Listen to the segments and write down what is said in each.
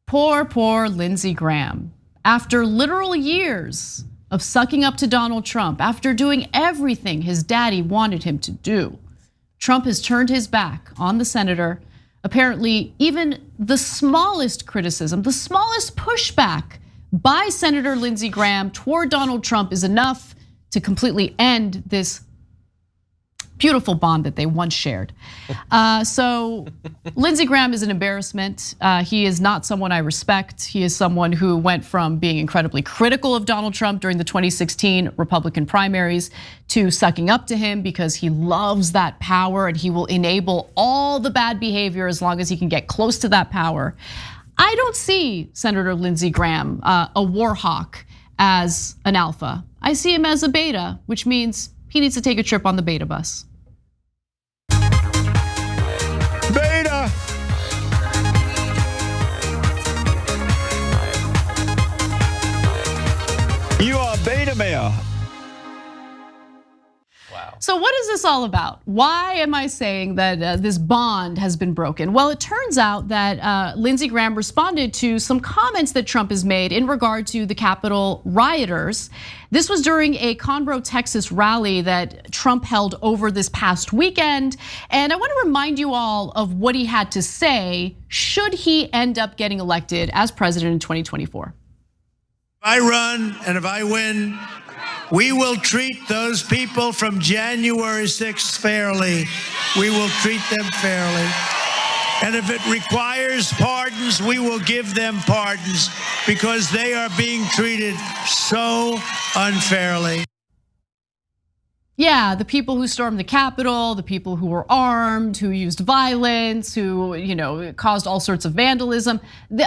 Poor Lindsey Graham. After literal years of sucking up to Donald Trump, after doing everything his daddy wanted him to do, Trump has turned his back on the senator. Apparently, even the smallest criticism, the smallest pushback by Senator Lindsey Graham toward Donald Trump is enough to completely end this beautiful bond that they once shared. So Lindsey Graham is an embarrassment. He is not someone I respect. He is someone who went from being incredibly critical of Donald Trump during the 2016 Republican primaries to sucking up to him because he loves that power and he will enable all the bad behavior as long as he can get close to that power. I don't see Senator Lindsey Graham, a war hawk, as an alpha. I see him as a beta, which means he needs to take a trip on the beta bus. Beta. You are beta male. Wow. So what is this all about? Why am I saying that this bond has been broken? Well, it turns out that Lindsey Graham responded to some comments that Trump has made in regard to the Capitol rioters. This was during a Conroe, Texas rally that Trump held over this past weekend. And I want to remind you all of what he had to say should he end up getting elected as president in 2024. If I run and if I win, we will treat those people from January 6th fairly. We will treat them fairly. And if it requires pardons, we will give them pardons because they are being treated so unfairly. Yeah, the people who stormed the Capitol, the people who were armed, who used violence, who caused all sorts of vandalism.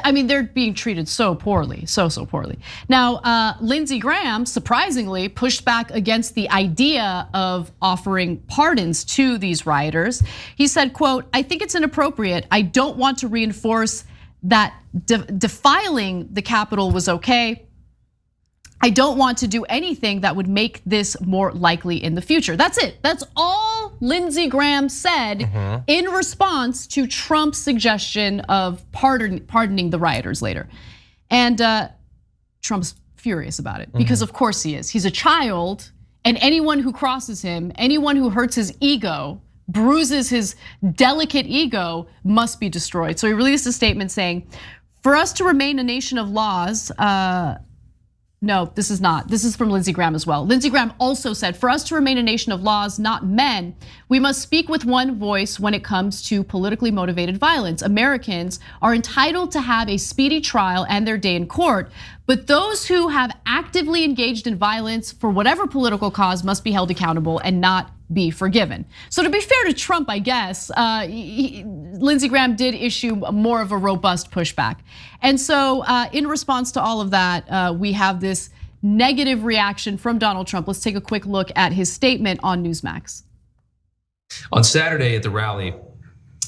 I mean, they're being treated so poorly, so poorly. Now, Lindsey Graham surprisingly pushed back against the idea of offering pardons to these rioters. He said, quote, "I think it's inappropriate. I don't want to reinforce that defiling the Capitol was okay. I don't want to do anything that would make this more likely in the future." That's it. That's all Lindsey Graham said in response to Trump's suggestion of pardoning the rioters later. And Trump's furious about it because of course he is. He's a child, and anyone who crosses him, anyone who hurts his ego, bruises his delicate ego, must be destroyed. So he released a statement saying, "For us to remain a nation of laws," no, this is not. This is from Lindsey Graham as well. Lindsey Graham also said, "For us to remain a nation of laws, not men, we must speak with one voice when it comes to politically motivated violence. Americans are entitled to have a speedy trial and their day in court, but those who have actively engaged in violence for whatever political cause must be held accountable and not be forgiven." So to be fair to Trump, I guess, Lindsey Graham did issue more of a robust pushback. And so in response to all of that, we have this negative reaction from Donald Trump. Let's take a quick look at his statement on Newsmax. On Saturday at the rally,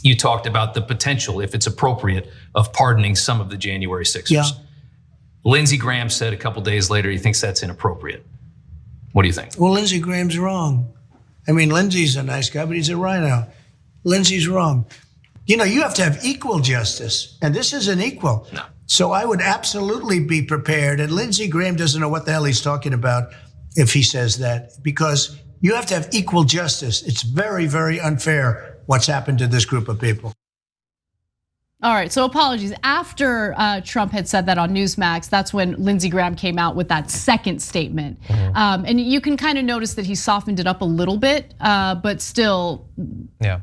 you talked about the potential, if it's appropriate, of pardoning some of the January 6ers. Yeah. Lindsey Graham said a couple days later he thinks that's inappropriate. What do you think? Well, Lindsey Graham's wrong. I mean, Lindsey's a nice guy, but he's a RINO. Lindsey's wrong. You have to have equal justice, and this isn't equal. No. So I would absolutely be prepared, and Lindsey Graham doesn't know what the hell he's talking about if he says that, because you have to have equal justice. It's very, very unfair what's happened to this group of people. All right, so apologies. After Trump had said that on Newsmax, that's when Lindsey Graham came out with that second statement. And you can kind of notice that he softened it up a little bit, but still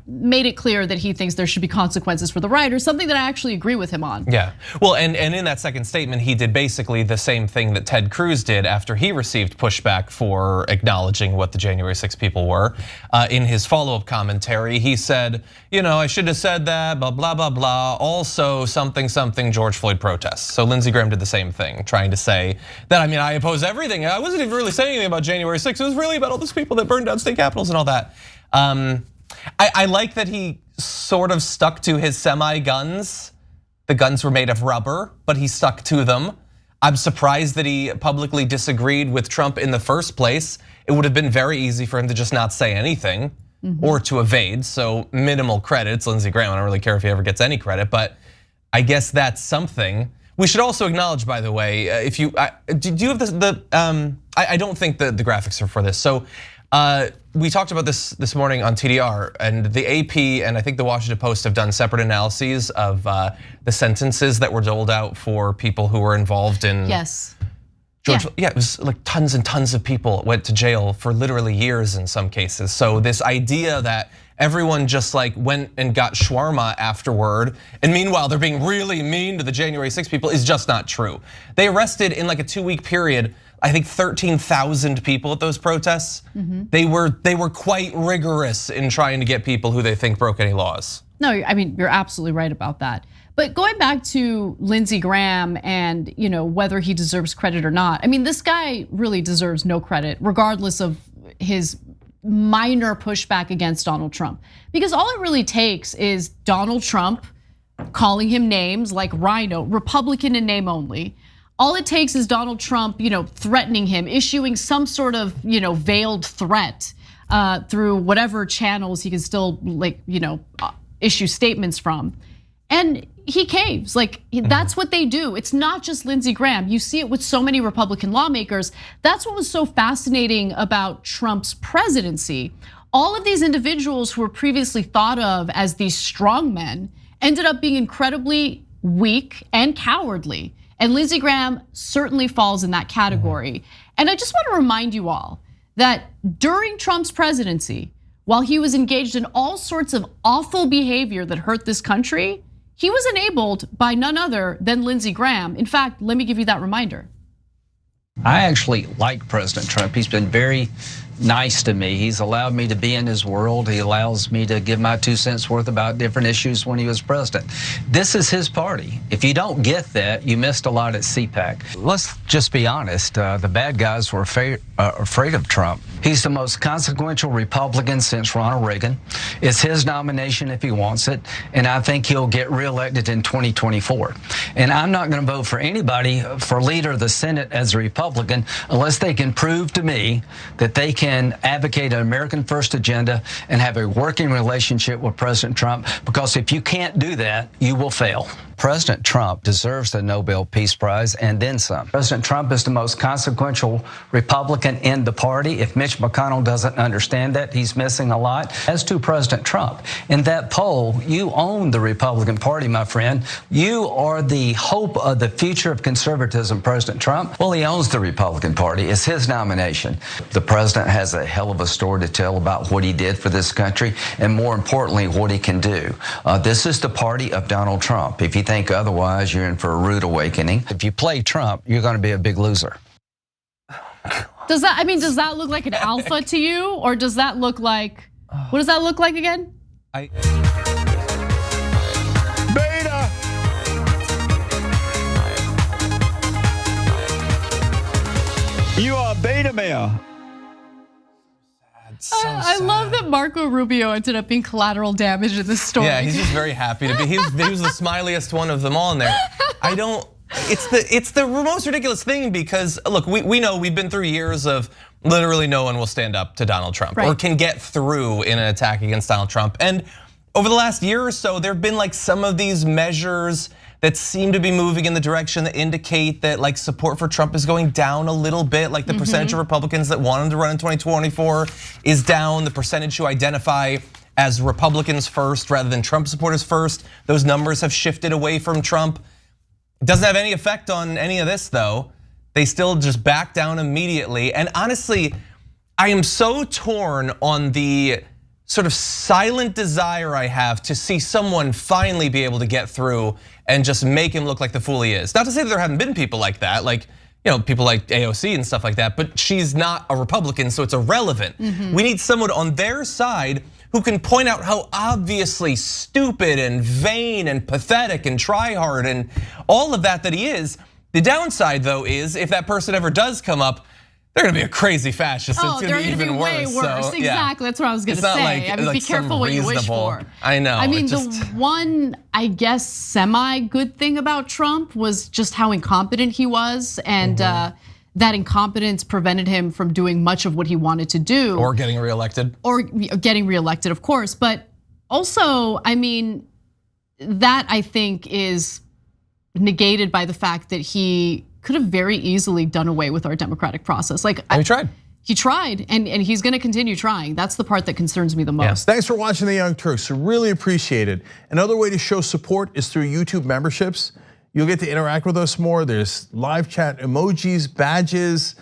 made it clear that he thinks there should be consequences for the rioters, something that I actually agree with him on. Yeah, well, and in that second statement, he did basically the same thing that Ted Cruz did after he received pushback for acknowledging what the January 6 people were. In his follow-up commentary, he said, I should have said that, blah, blah, blah, blah. Also something George Floyd protests. So Lindsey Graham did the same thing, trying to say that, I oppose everything. I wasn't even really saying anything about January 6th. It was really about all those people that burned down state capitals and all that. I like that he sort of stuck to his semi-guns. The guns were made of rubber, but he stuck to them. I'm surprised that he publicly disagreed with Trump in the first place. It would have been very easy for him to just not say anything. Or to evade, so minimal credit. It's Lindsey Graham, I don't really care if he ever gets any credit, but I guess that's something. We should also acknowledge, by the way, if you do you have I don't think the graphics are for this. So we talked about this morning on TDR, and the AP and I think the Washington Post have done separate analyses of the sentences that were doled out for people who were involved in. Yes. Yeah, it was like tons and tons of people went to jail for literally years in some cases. So this idea that everyone just like went and got shawarma afterward, and meanwhile they're being really mean to the January 6 people is just not true. They arrested in like a 2-week period, I think 13,000 people at those protests. They were quite rigorous in trying to get people who they think broke any laws. No, I mean, you're absolutely right about that. But going back to Lindsey Graham and whether he deserves credit or not, I mean, this guy really deserves no credit, regardless of his minor pushback against Donald Trump. Because all it really takes is Donald Trump calling him names like RINO, Republican in name only. All it takes is Donald Trump, threatening him, issuing some sort of, veiled threat through whatever channels he can still issue statements from. And he caves, that's what they do. It's not just Lindsey Graham. You see it with so many Republican lawmakers. That's what was so fascinating about Trump's presidency. All of these individuals who were previously thought of as these strong men ended up being incredibly weak and cowardly. And Lindsey Graham certainly falls in that category. And I just want to remind you all that during Trump's presidency, while he was engaged in all sorts of awful behavior that hurt this country, he was enabled by none other than Lindsey Graham. In fact, let me give you that reminder. I actually like President Trump. He's been very nice to me. He's allowed me to be in his world. He allows me to give my 2 cents worth about different issues when he was president. This is his party. If you don't get that, you missed a lot at CPAC. Let's just be honest. The bad guys were afraid of Trump. He's the most consequential Republican since Ronald Reagan. It's his nomination if he wants it, and I think he'll get reelected in 2024. And I'm not going to vote for anybody for leader of the Senate as a Republican unless they can prove to me that they can advocate an American first agenda and have a working relationship with President Trump, because if you can't do that, you will fail. President Trump deserves the Nobel Peace Prize and then some. President Trump is the most consequential Republican in the party. If Mitch McConnell doesn't understand that, he's missing a lot. As to President Trump, in that poll, you own the Republican Party, my friend. You are the hope of the future of conservatism, President Trump. Well, he owns the Republican Party. It's his nomination. The president has a hell of a story to tell about what he did for this country, and more importantly, what he can do. This is the party of Donald Trump. If you think otherwise, you're in for a rude awakening. If you play Trump, you're going to be a big loser. Does that look like an alpha to you, or does that look like, what does that look like again? Beta. You are beta male. I love that Marco Rubio ended up being collateral damage in this story. Yeah, he's just very happy to be. He was the smiliest one of them all in there. It's the most ridiculous thing, because look, we know we've been through years of literally no one will stand up to Donald Trump, right, or can get through in an attack against Donald Trump. And over the last year or so, there've been like some of these measures that seem to be moving in the direction that indicate that like support for Trump is going down a little bit. Like the percentage of Republicans that want him to run in 2024 is down. The percentage who identify as Republicans first rather than Trump supporters first, those numbers have shifted away from Trump. It doesn't have any effect on any of this though. They still just back down immediately. And honestly, I am so torn on the sort of silent desire I have to see someone finally be able to get through and just make him look like the fool he is. Not to say that there haven't been people like that, like people like AOC and stuff like that, but she's not a Republican, so it's irrelevant. We need someone on their side who can point out how obviously stupid and vain and pathetic and try hard and all of that he is. The downside though is if that person ever does come up, they're gonna be a crazy fascist. Oh, it's gonna be even way worse. worse. So, exactly, that's what I was gonna say. Like be careful what you wish for. I know. I mean, the one, I guess, semi-good thing about Trump was just how incompetent he was, and that incompetence prevented him from doing much of what he wanted to do. Or getting reelected. Or getting reelected, of course. But also, I mean, that I think is negated by the fact that he could have very easily done away with our democratic process. Like, he tried. He tried, and he's going to continue trying. That's the part that concerns me the most. Thanks for watching The Young Turks. Really appreciate it. Another way to show support is through YouTube memberships. You'll get to interact with us more. There's live chat emojis, badges.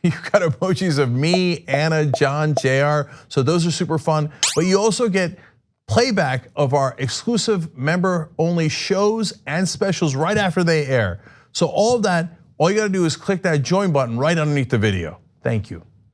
You've got emojis of me, Anna, John, JR. So those are super fun. But you also get playback of our exclusive member-only shows and specials right after they air. So all of that, all you gotta do is click that join button right underneath the video. Thank you.